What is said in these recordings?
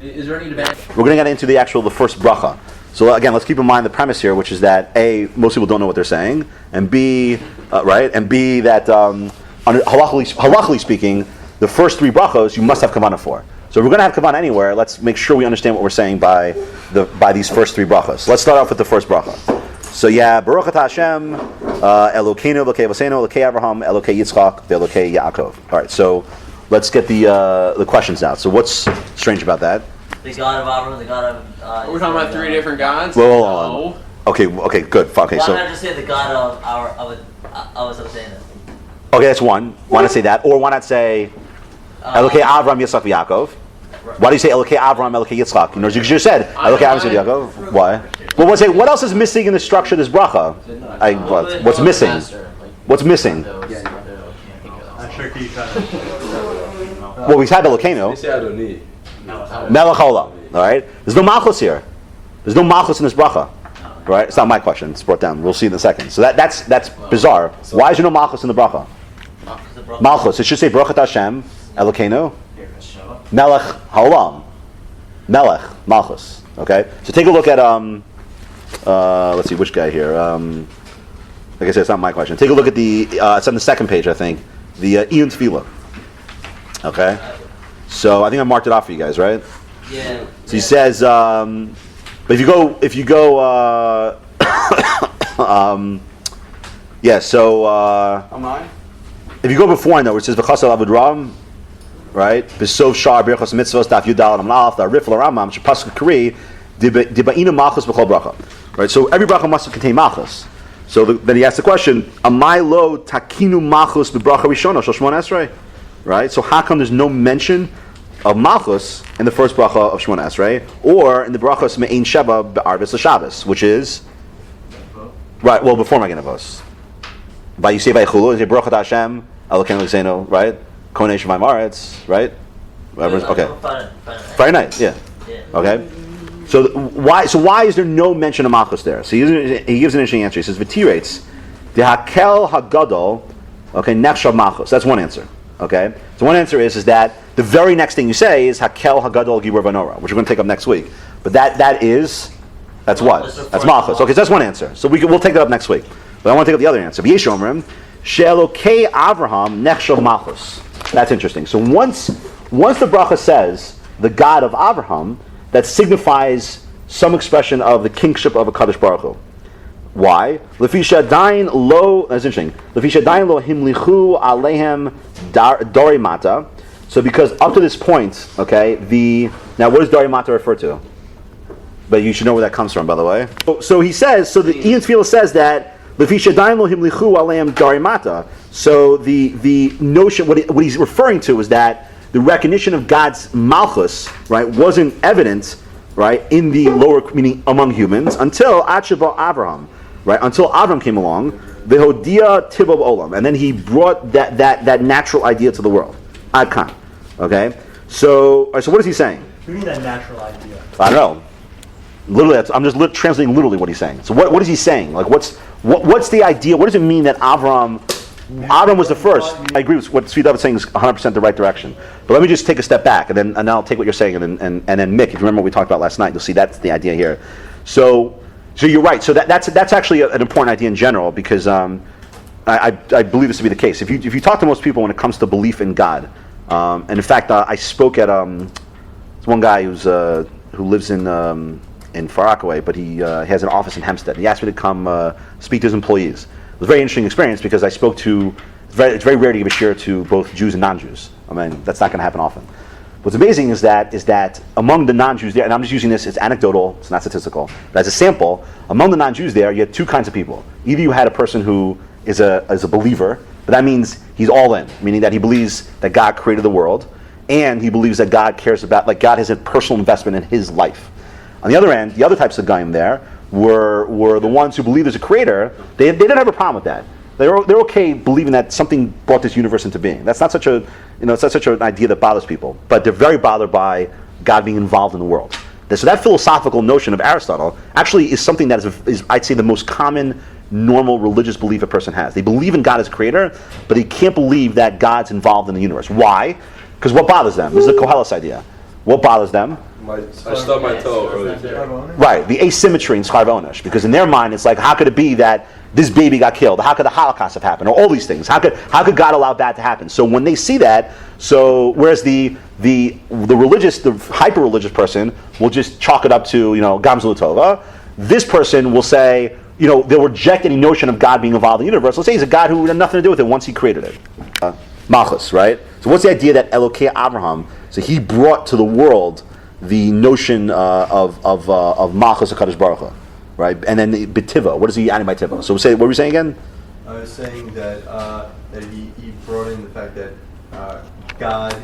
Is there any debate? We're going to get into the first bracha. So again, let's keep in mind the premise here, which is that A, most people don't know what they're saying, and B, right, and B, that halachically speaking, the first three brachos you must have kavanah for. So if we're going to have kavanah anywhere, let's make sure we understand what we're saying by these first three brachos. Let's start off with the first bracha. So yeah, Baruch atah Hashem, Elokeinu, Elokei Avosenu, Elokei Abraham, Elokei Yitzchak, Elokei Yaakov. All right, so let's get the questions out. So what's strange about that? The God of Abraham, the God of... We're talking about three different gods? Well, hold on. Okay, good. Okay, why so... not just say the God of our... I was saying that. Okay, that's one. Why not say that? Or why not say Elokei Avraham, Yitzchak, Yaakov? Why do you say Elokei Avraham, Elokei Yitzchak? You just said Elokei Avraham, Yaakov. Why? Well, what else is missing in the structure of this bracha? What's missing? What's missing? Well, we had Elokeinu. Melech Haolam. All right. There's no malchus here. There's no malchus in this bracha. Right? It's not my question. It's brought down. We'll see in a second. So that's bizarre. Why is there no malchus in the bracha? Malchus. It should say Baruch atah Hashem, Elokeinu, Melech Haolam, Melech Malchus. Okay. So take a look at let's see which guy here. Like I said, it's not my question. Take a look at it's on the second page, I think. The Iyun TEFILAH. Okay. So I think I marked it off for you guys, right? Yeah. So he says, but if you go, yeah. So if you go before, I know where it says v'chasal avud ram, right? B'sov shar birchos mitzvos daf yudal and amnalaf the rif l'ramam shepasuk kri dibainu malchus b'chol bracha, right? So every bracha must contain malchus. So then he asks the question, amai lo takinu malchus b'bracha rishona shel Shmona Esrei, right? So how come there's no mention of malchus in the first bracha of Shmona Esrei, or in the brachos me'ein sheba be'arvis l'Shabbos, which is right? Well, before Magen Avos, by you say by chulu, you say Baruch atah Hashem, Elokeinu L'Seinu, right? Konei Shemayim Haaretz, right? Okay. Friday night, yeah. Okay. So why is there no mention of malchus there? So he gives an interesting answer. He says v'tirates the hakel hagadol, okay, nechshav malchus. That's one answer. Okay. So one answer is that the very next thing you say is hakel hagadol gibur v'nora, which we're going to take up next week. But that's what? That's malchus. Okay, so that's one answer. So we'll take that up next week. But I want to take up the other answer. V'yesh omrim she'elokei Avraham nechshav malchus. That's interesting. So once the bracha says the God of Avraham, that signifies some expression of the kingship of a Kadosh Baruch Hu. Why? Lefisha dain lo. That's interesting. Lefisha dain lo himlichu alehem dori mata. So because up to this point, okay, now what does dori mata refer to? But you should know where that comes from, by the way. So he says. So the Iyun TEFILAH says that lefisha dain lo himlichu alehem dori mata. So the notion, what he's referring to is that the recognition of God's malchus, right, wasn't evident, right, in the lower, meaning among humans, until Achaba Abraham, right, until Abraham came along, Vehodia Tibob Olam, and then he brought that natural idea to the world. Ad Kan. Okay? So what is he saying? What do you mean that natural idea? I don't know. Literally, I'm just translating literally what he's saying. So what is he saying? Like what's the idea? What does it mean that Abraham was the first? I agree with what Svidar is saying is 100% the right direction. But let me just take a step back, and then I'll take what you're saying, and then Mick, if you remember what we talked about last night, you'll see that's the idea here. So you're right. So that's actually an important idea in general, because I believe this to be the case. If you talk to most people when it comes to belief in God, and in fact I spoke at this one guy who lives in Far Rockaway, but he has an office in Hempstead. He asked me to come speak to his employees. It was a very interesting experience because I spoke to. It's very rare to give a share to both Jews and non-Jews. I mean, that's not going to happen often. What's amazing is that among the non-Jews there, and I'm just using this, it's anecdotal, it's not statistical, but as a sample, among the non-Jews there, you had two kinds of people. Either you had a person who is a believer, but that means he's all in, meaning that he believes that God created the world, and he believes that God cares about, like God has a personal investment in his life. On the other end, the other types of goyim there were the ones who believe there's a creator. They didn't have a problem with that. They're okay believing that something brought this universe into being. That's not such an idea that bothers people. But they're very bothered by God being involved in the world. So that philosophical notion of Aristotle actually is something that is I'd say, the most common, normal religious belief a person has. They believe in God as creator, but they can't believe that God's involved in the universe. Why? Because what bothers them? This is the Koheles idea. What bothers them? I stubbed my toe earlier today. Right, the asymmetry in Scharvonish, because in their mind it's like, how could it be that this baby got killed? How could the Holocaust have happened? Or all these things. How could God allow bad to happen? So when they see that, whereas the hyper religious person will just chalk it up to Gamzul Tova, this person will say, they'll reject any notion of God being involved in the universe. Let's say he's a God who had nothing to do with it once he created it. Malchus, right? So what's the idea that Elokei Abraham? So he brought to the world the notion of Malchus HaKadosh Baruch Hu, right? And then the B'tiva. What is he adding by Tiva? So what were we saying again? I was saying that he brought in the fact that God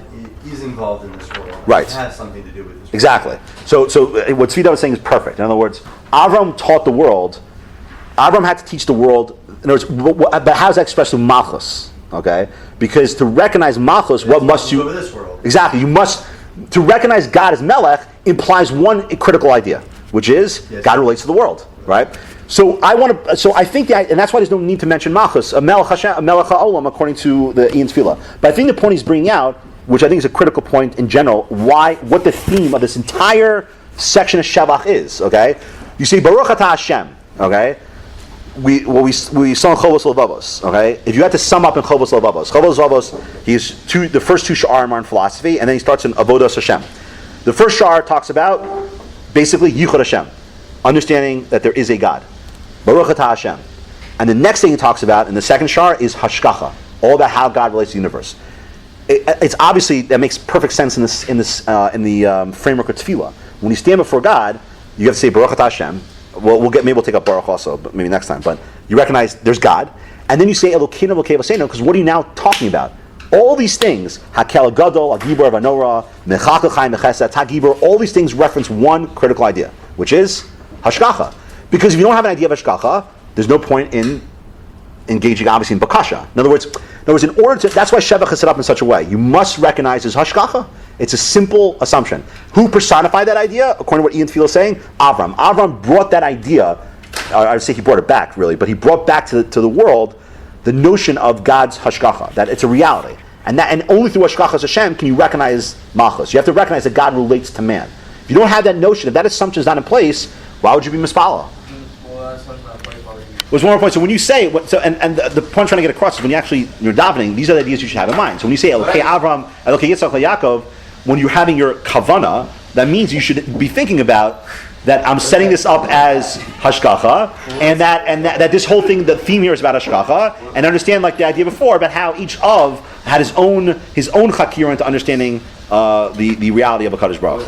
is involved in this world. Right. It has something to do with this world. Exactly. So what Tzvita was saying is perfect. In other words, Avram taught the world. Avram had to teach the world. In other words, but how is that expressed through Malchus? Okay, because to recognize Malchus, what must you? This world. Exactly. You must to recognize God as Melech implies one critical idea, which is God relates to the world, right? So I think and that's why there's no need to mention Malchus, a Melech Hashem, a Melech HaOlam, according to the Ian Tefillah. But I think the point he's bringing out, which I think is a critical point in general, what the theme of this entire section of Shavach is. Okay, you see Baruch Atah Hashem. Okay. We saw in Chovos Levavos, okay? If you had to sum up in Chovos Levavos, the first two sha'arim are in philosophy, and then he starts in Avodas Hashem. The first sha'ar talks about basically Yichud Hashem, understanding that there is a God, Baruch Atah Hashem, and the next thing he talks about in the second sha'ar is Hashgacha, all about how God relates to the universe. It's obviously that makes perfect sense in the framework of Tefillah. When you stand before God, you have to say Baruch Atah Hashem. Well, maybe we'll take up Baruch also, but maybe next time. But you recognize there's God, and then you say Elokeinu Elokei Avosseinu, because what are you now talking about? All these things, Hakel Gadol, Hagibor Vanora, Mechachel Chaim Mechesed, Hagibor, all these things reference one critical idea, which is Hashgacha. Because if you don't have an idea of Hashgacha, there's no point in engaging, obviously, in Bakasha. In other words, in order to, that's why Shevach is set up in such a way. You must recognize his Hashgacha. It's a simple assumption. Who personified that idea? According to what Ian Tefillah is saying, Avram. Avram brought that idea, I would say he brought it back, really, but he brought back to the world the notion of God's Hashgacha, that it's a reality. And only through Hashgacha's Hashem can you recognize Malchus. You have to recognize that God relates to man. If you don't have that notion, if that assumption is not in place, why would you be mispala? There's one more point. So when you say, and the point I'm trying to get across is when you're davening, these are the ideas you should have in mind. So when you say Elokei Avram, Elokei Yitzchak, Yaakov, when you're having your kavana, that means you should be thinking about that I'm setting this up as Hashgacha, and that this whole thing, the theme here is about Hashgacha, and understand like the idea before about how each of had his own chakira into understanding the reality of a Kadosh Baruch.